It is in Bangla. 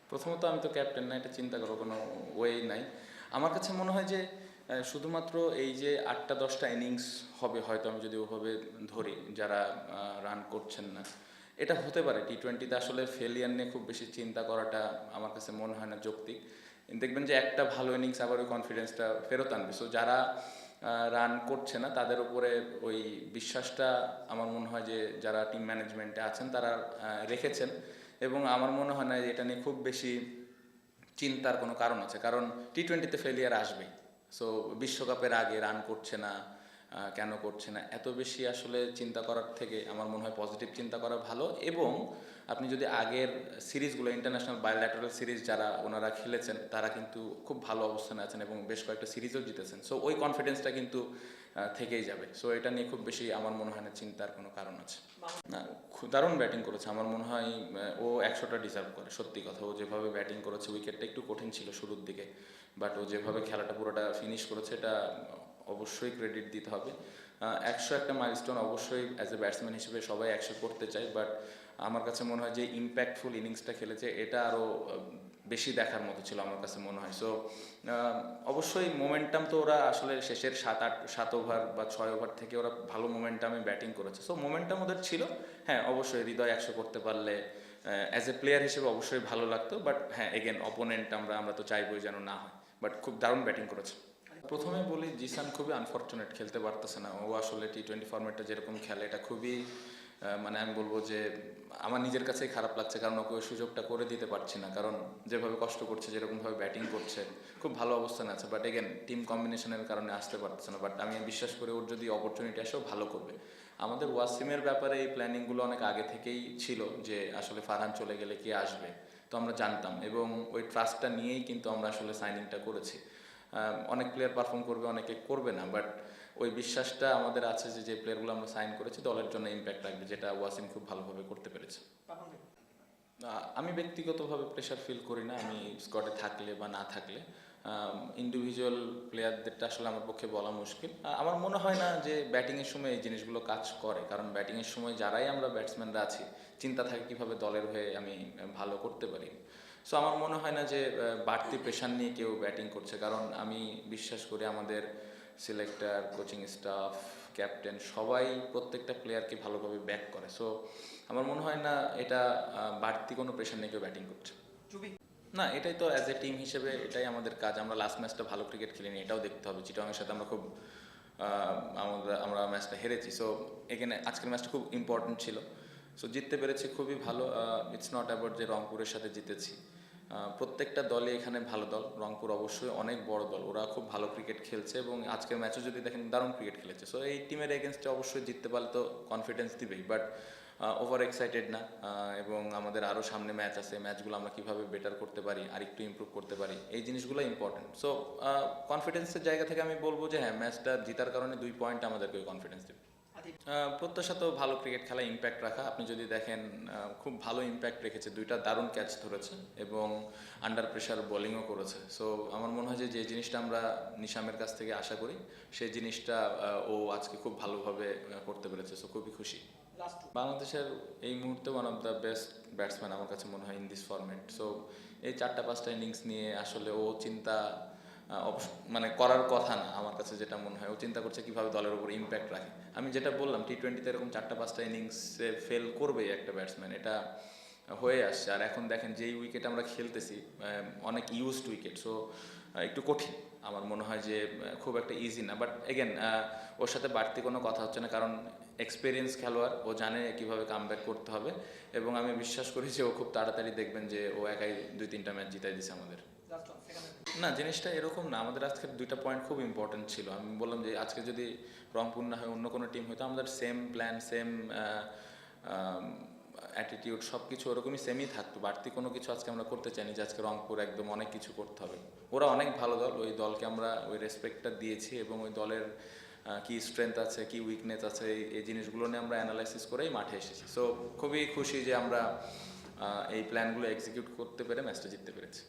প্রথমত আমি তো ক্যাপ্টেন না, এটা চিন্তা করার কোনো ওয়ে নাই। আমার কাছে মনে হয় যে শুধুমাত্র এই যে 8টা-10টা ইনিংস হবে হয়তো, আমি যদি ওভাবে ধরি যারা রান করছেন না, এটা হতে পারে। টি-20তে আসলে ফেলিয়ার নিয়ে খুব বেশি চিন্তা করাটা আমার কাছে মনে হয় না যৌক্তিক। দেখবেন যে একটা ভালো ইনিংস আবার ওই কনফিডেন্সটা ফেরত আনবে। সো যারা রান করছে না তাদের উপরে ওই বিশ্বাসটা আমার মনে হয় যে যারা টিম ম্যানেজমেন্টে আছেন তারা রেখেছেন, এবং আমার মনে হয় না যে এটা নিয়ে খুব বেশি চিন্তার কোনো কারণ আছে, কারণ টি-20তে ফেলিয়ার আসবেই। সো বিশ্বকাপের আগে রান করছে না, কেন করছে না, এত বেশি আসলে চিন্তা করার থেকে আমার মনে হয় পজিটিভ চিন্তা করা ভালো। এবং আপনি যদি আগের সিরিজগুলো, ইন্টারন্যাশনাল বায়োল্যাটারাল সিরিজ যারা ওনারা খেলেছেন তারা কিন্তু খুব ভালো অবস্থানে আছেন এবং বেশ কয়েকটা সিরিজও জিতেছেন। সো ওই কনফিডেন্সটা কিন্তু থেকেই যাবে। সো এটা নিয়ে খুব বেশি আমার মনে হয় না চিন্তার কোনো কারণ আছে। না, দারুণ ব্যাটিং করেছে। আমার মনে হয় ও 100টা ডিজার্ভ করে, সত্যি কথা। ও যেভাবে ব্যাটিং করেছে, উইকেটটা একটু কঠিন ছিল শুরুর দিকে, বাট ও যেভাবে খেলাটা পুরোটা ফিনিশ করেছে এটা অবশ্যই ক্রেডিট দিতে হবে। 100 একটা মাইলস্টোন অবশ্যই অ্যাজ এ ব্যাটসম্যান হিসেবে সবাই 100 করতে চায়, বাট আমার কাছে মনে হয় যে ইম্প্যাক্টফুল ইনিংসটা খেলেছে এটা আরও বেশি দেখার মতো ছিল আমার কাছে মনে হয়। সো অবশ্যই মোমেন্টাম তো ওরা আসলে শেষের 7 ওভার বা 6 ওভার থেকে ওরা ভালো মোমেন্টামে ব্যাটিং করেছে। সো মোমেন্টাম ওদের ছিল। হ্যাঁ, অবশ্যই হৃদয় 100 করতে পারলে অ্যাজ এ প্লেয়ার হিসেবে অবশ্যই ভালো লাগতো, বাট হ্যাঁ, এগেন অপোনেন্ট আমরা তো চাইবই যেন না হয়, বাট খুব দারুণ ব্যাটিং করেছে। প্রথমে বলি, জিসান খুবই আনফর্চুনেট, খেলতে পারতেছে না। ও আসলে টি-20 ফর্মেটটা যেরকম খেলে এটা খুবই মানে আমি বলবো যে আমার নিজের কাছেই খারাপ লাগছে, কারণ ওকে ওই সুযোগটা করে দিতে পারছি না। কারণ যেভাবে কষ্ট করছে, যেরকমভাবে ব্যাটিং করছে, খুব ভালো অবস্থানে আছে, বাট এগেন টিম কম্বিনেশনের কারণে আসতে পারছে না। বাট আমি বিশ্বাস করি ওর যদি অপরচুনিটি আসেও ভালো করবে। আমাদের ওয়াসিমের ব্যাপারে এই প্ল্যানিংগুলো অনেক আগে থেকেই ছিল যে আসলে ফারহান চলে গেলে কে আসবে, তো আমরা জানতাম, এবং ওই ট্রাস্টটা নিয়েই কিন্তু আমরা আসলে সাইনিংটা করেছি। অনেক প্লেয়ার পারফর্ম করবে, অনেকে করবে না, বাট ওই বিশ্বাসটা আমাদের আছে যে যে প্লেয়ারগুলো আমরা সাইন করেছি দলের জন্য ইম্প্যাক্ট রাখবে, যেটা ওয়াসিম খুব ভালোভাবে করতে পেরেছে। আমি ব্যক্তিগতভাবে প্রেশার ফিল করি না, আমি স্কোয়াডে থাকলে বা না থাকলে। ইন্ডিভিজুয়াল প্লেয়ারদেরটা আসলে আমার পক্ষে বলা মুশকিল। আমার মনে হয় না যে ব্যাটিংয়ের সময় এই জিনিসগুলো কাজ করে, কারণ ব্যাটিংয়ের সময় যারাই আমরা ব্যাটসম্যানরা আছি চিন্তা থাকে কীভাবে দলের হয়ে আমি ভালো করতে পারি। সো আমার মনে হয় না যে বাড়তি প্রেশার নিয়ে কেউ ব্যাটিং করছে, কারণ আমি বিশ্বাস করি আমাদের সিলেক্টর, কোচিং স্টাফ, ক্যাপ্টেন সবাই প্রত্যেকটা প্লেয়ারকে ভালোভাবে ব্যাক করে। সো আমার মনে হয় না এটা বাড়তি কোনো প্রেশার নিয়ে কেউ ব্যাটিং করছে। না, এটাই তো অ্যাজ এ টিম হিসেবে এটাই আমাদের কাজ। আমরা লাস্ট ম্যাচটা ভালো ক্রিকেট খেলিনি, এটাও দেখতে হবে। চিটাগংয়ের সাথে আমরা খুব আমরা ম্যাচটা হেরেছি। সো এখানে আজকের ম্যাচটা খুব ইম্পর্টেন্ট ছিল। সো জিততে পেরেছি, খুবই ভালো। ইটস নট অ্যাবাউট যে রংপুরের সাথে জিতেছি। প্রত্যেকটা দলে এখানে ভালো দল। রংপুর অবশ্যই অনেক বড় দল, ওরা খুব ভালো ক্রিকেট খেলছে, এবং আজকের ম্যাচও যদি দেখেন দারুণ ক্রিকেট খেলেছে। সো এই টিমের এগেনস্টে অবশ্যই জিততে পারলে তো কনফিডেন্স দিবেই, বাট ওভার এক্সাইটেড না। এবং আমাদের আরও সামনে ম্যাচ আছে, ম্যাচগুলো আমরা কীভাবে বেটার করতে পারি, আর একটু ইম্প্রুভ করতে পারি, এই জিনিসগুলো ইম্পর্টেন্ট। সো কনফিডেন্সের জায়গা থেকে আমি বলবো যে হ্যাঁ, ম্যাচটা জেতার কারণে 2 পয়েন্ট আমাদেরকে কনফিডেন্স দেবে। প্রত্যাশা তো ভালো ক্রিকেট খেলা, ইম্প্যাক্ট রাখা। আপনি যদি দেখেন খুব ভালো ইম্প্যাক্ট রেখেছে, 2টা দারুণ ক্যাচ ধরেছে এবং আন্ডার প্রেশার বোলিংও করেছে। সো আমার মনে হয় যে যে জিনিসটা আমরা নিশামের কাছ থেকে আশা করি সেই জিনিসটা ও আজকে খুব ভালোভাবে করতে পেরেছে। সো খুবই খুশি। বাংলাদেশের এই মুহূর্তে one of the best batsman আমার কাছে মনে হয় ইন দিস ফরম্যাট। সো এই 4টা-5টা ইনিংস নিয়ে আসলে ও চিন্তা মানে করার কথা না আমার কাছে, যেটা মনে হয় ও চিন্তা করছে কীভাবে দলের উপর ইম্প্যাক্ট রাখে। আমি যেটা বললাম, টি-20তে এরকম 4টা-5টা ইনিংসে ফেল করবেই একটা ব্যাটসম্যান, এটা হয়ে আসছে। আর এখন দেখেন যেই উইকেট আমরা খেলতেছি অনেক ইউজড উইকেট, সো একটু কঠিন। আমার মনে হয় যে খুব একটা ইজি না, বাট এগেন ওর সাথে বাড়তি কোনো কথা হচ্ছে না, কারণ এক্সপিরিয়েন্স খেলোয়াড়, ও জানে কীভাবে কামব্যাক করতে হবে, এবং আমি বিশ্বাস করি যে ও খুব তাড়াতাড়ি দেখবেন যে ও একাই 2-3টা ম্যাচ জিতাই দিছে আমাদের। না, জিনিসটা এরকম না। আমাদের আজকের 2টা পয়েন্ট খুব ইম্পর্টেন্ট ছিল। আমি বললাম যে আজকে যদি রংপুর না হয় অন্য কোনো টিম হয়তো আমাদের সেম প্ল্যান, সেম অ্যাটিটিউড, সব কিছু ওরকমই সেমই থাকতো। বাড়তি কোনো কিছু আজকে আমরা করতে চাইনি যে আজকে রংপুর একদম অনেক কিছু করতে হবে। ওরা অনেক ভালো দল, ওই দলকে আমরা ওই রেসপেক্টটা দিয়েছি, এবং ওই দলের কী স্ট্রেংথ আছে, কী উইকনেস আছে, এই জিনিসগুলো নিয়ে আমরা অ্যানালাইসিস করেই মাঠে এসেছি। সো খুবই খুশি যে আমরা এই প্ল্যানগুলো এক্সিকিউট করতে পেরে ম্যাচটা জিততে পেরেছি।